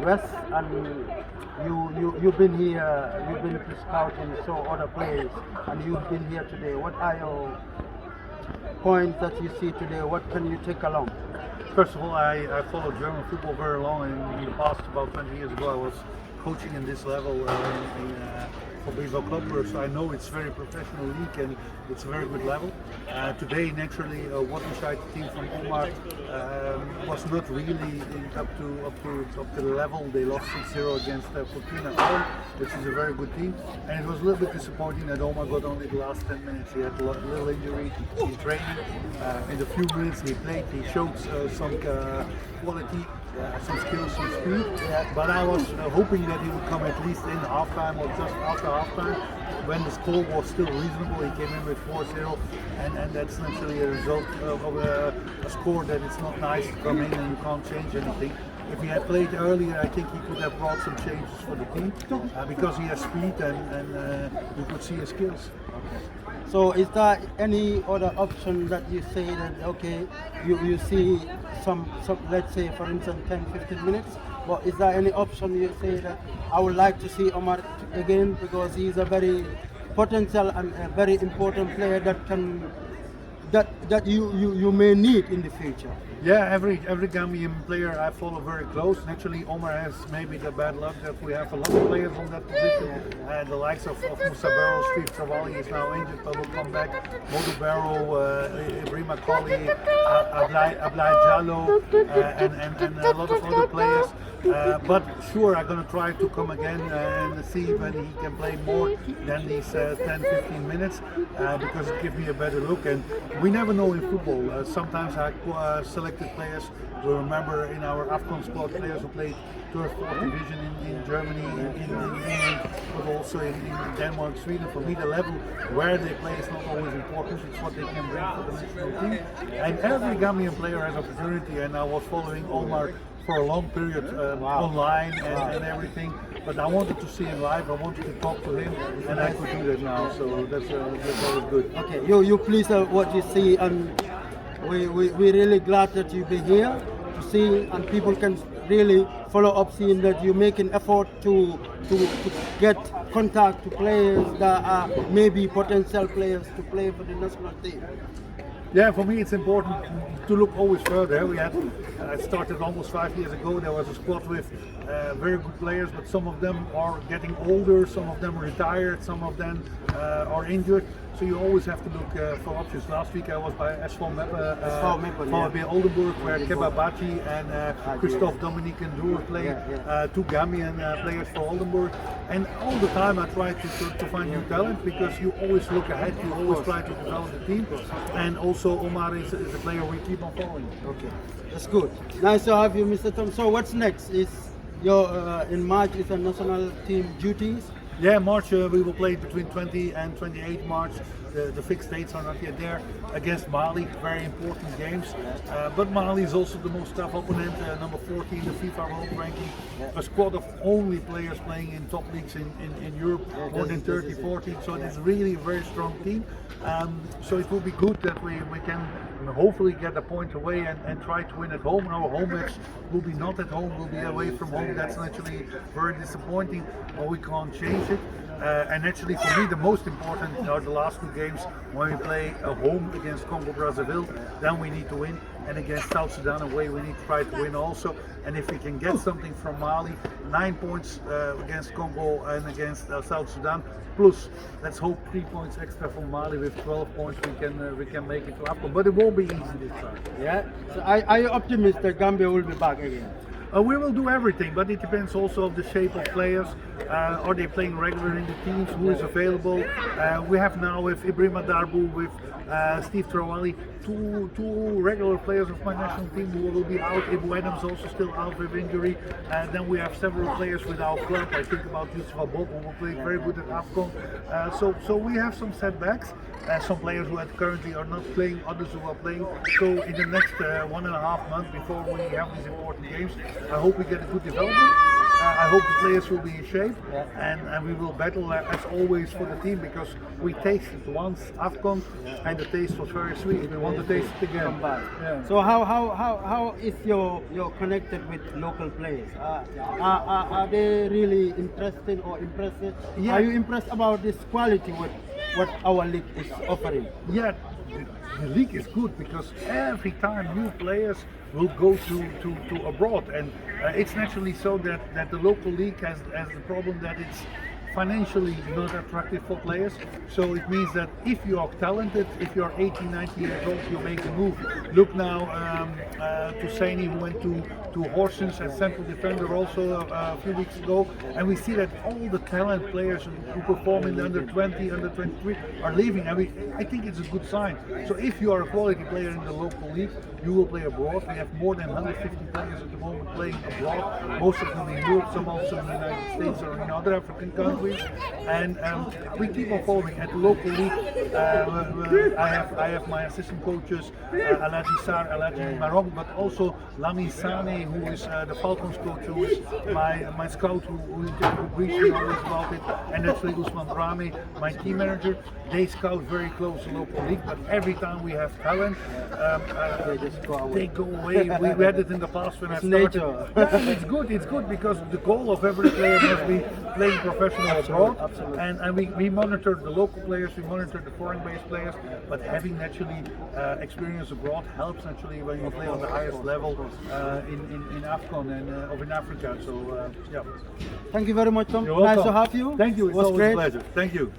West, and you've been here, you've been to scouting, so other players, and you've been here today. What are your points that you see today? What can you take along? First of all, I followed German football very long, and in the past, about 20 years ago, I was coaching in this level for Bevo Club, so I know it's very professional league and it's a very good level. Today, naturally, Waterman team from Omar was not really up to the level. They lost 6-0 against Fortuna Köln, which is a very good team, and it was a little bit disappointing that Omar got only the last 10 minutes. He had a little injury in training. In the few minutes he played, he showed some quality, some skills, some speed. But I was hoping that he would come at least in halftime or just after halftime, when the score was still reasonable. He came in with 4-0, and that's naturally a result of a score that it's not nice to come in and you can't change anything. If he had played earlier, I think he could have brought some changes for the team because he has speed and you could see his skills. So is there any other option that you say that, okay, you see some let's say for instance 10-15 minutes, but is there any option you say that I would like to see Omar again because he's a very potential and a very important player that you may need in the future? Yeah, every Gambian player I follow very close. Naturally, Omar has maybe the bad luck that we have a lot of players on that position. The likes of Musa Barrow, Steve Travali is now injured but will come back. Modu Barrow, Ibrima Koli, Ablai Jallo, and a lot of other players. But sure, I'm going to try to come again and see when he can play more than these 10-15 minutes because it gives me a better look. And we never know in football. Sometimes I selected players. We remember in our AFCON squad players who played third, fourth division in Germany, in England, but also in Denmark, Sweden. For me, the level where they play is not always important. It's what they can bring for the national team. And every Gambian player has opportunity. And I was following Omar for a long period online and everything, but I wanted to see him live. I wanted to talk to him, and I could do that now. So that's always good. Okay, you please what you see, and we're really glad that you've been here to see, and people can really follow up seeing that you make an effort to get contact to players that are maybe potential players to play for the national team. Yeah, for me it's important to look always further. We had started almost 5 years ago. There was a squad with very good players, but some of them are getting older, some of them retired, some of them are injured. So you always have to look for options. Last week I was by SV Meppen, Oldenburg, where Kebabachi and Christophe Dominique and Doer played, two Gambian players for Oldenburg. And all the time I try to find new talent because you always look ahead, you always try to develop the team. And also Omar is a player we keep on following. Okay, that's good. Nice to have you, Mr. Tom. So what's next? Is your in March is a national team duties? Yeah, March we will play between 20 and 28 March. The fixed dates are not yet there against Mali. Very important games. But Mali is also the most tough opponent, number 14 in the FIFA World Ranking. A squad of only players playing in top leagues in Europe, more than 30, 40. So it's really a very strong team. So it will be good that we can hopefully get a point away and try to win at home. Our home match will be not at home, will be away from home. That's naturally very disappointing, but we can't change it. And actually for me the most important are the last two games when we play a home against Congo Brazzaville, then we need to win, and against South Sudan away we need to try to win also. And if we can get something from Mali, 9 points against Congo and against South Sudan, plus let's hope 3 points extra from Mali. With 12 points we can make it to AFCON, but it won't be easy this time. Yeah, so are you optimistic that Gambia will be back again? We will do everything, but it depends also of the shape of players. Are they playing regular in the teams? Who is available? We have now with Ibrima Darbu, with Steve Travali, two regular players of my national team who will be out. Ibu Adams also still out with injury. Then we have several players with our club. I think about Yusuf Bob, who will play very good at AFCON. So we have some setbacks. Some players who currently are not playing, others who are playing. So in the next 1.5 months before we have these important games, I hope we get a good development. I hope the players will be in shape, Yeah. and we will battle as always for the team, because we tasted once AFCON and the taste was very sweet. We want to taste it again. Come back. Yeah. So how is your connected with local players? Are they really interested or impressive? Yeah. Are you impressed about this quality what our league is offering? Yeah, the league is good because every time new players will go to abroad, and it's naturally so that the local league has the problem that it's financially not attractive for players. So it means that if you are talented, if you are 18, 19 years old, you make the move. Look now to Saini, who went to Horsens as central defender also a few weeks ago, and we see that all the talent players who perform in the under 20, under 23 are leaving, and I think it's a good sign. So if you are a quality player in the local league, you will play abroad. We have more than 150 players at the moment playing abroad, most of them in Europe, some also in the United States or in other African countries. And we keep on following at the local league. I have my assistant coaches, Alaji Sar, Alaji Marok, but also Lami Sane, who is the Falcons coach, who is my scout, who briefs me always about it, and actually Usman Rami, my team manager. They scout very close to local league, but every time we have talent, they go away. We had it in the past when I started. Nature. Yeah, it's good because the goal of every player must be playing professional abroad. Absolutely. And we monitor the local players, we monitor the foreign-based players, but having naturally experience abroad helps naturally when you play on the highest level in AFCON and or in Africa. So yeah. Thank you very much, Tom. You're Nice welcome. to have you. Thank you. It's Was always great. a pleasure. Thank you.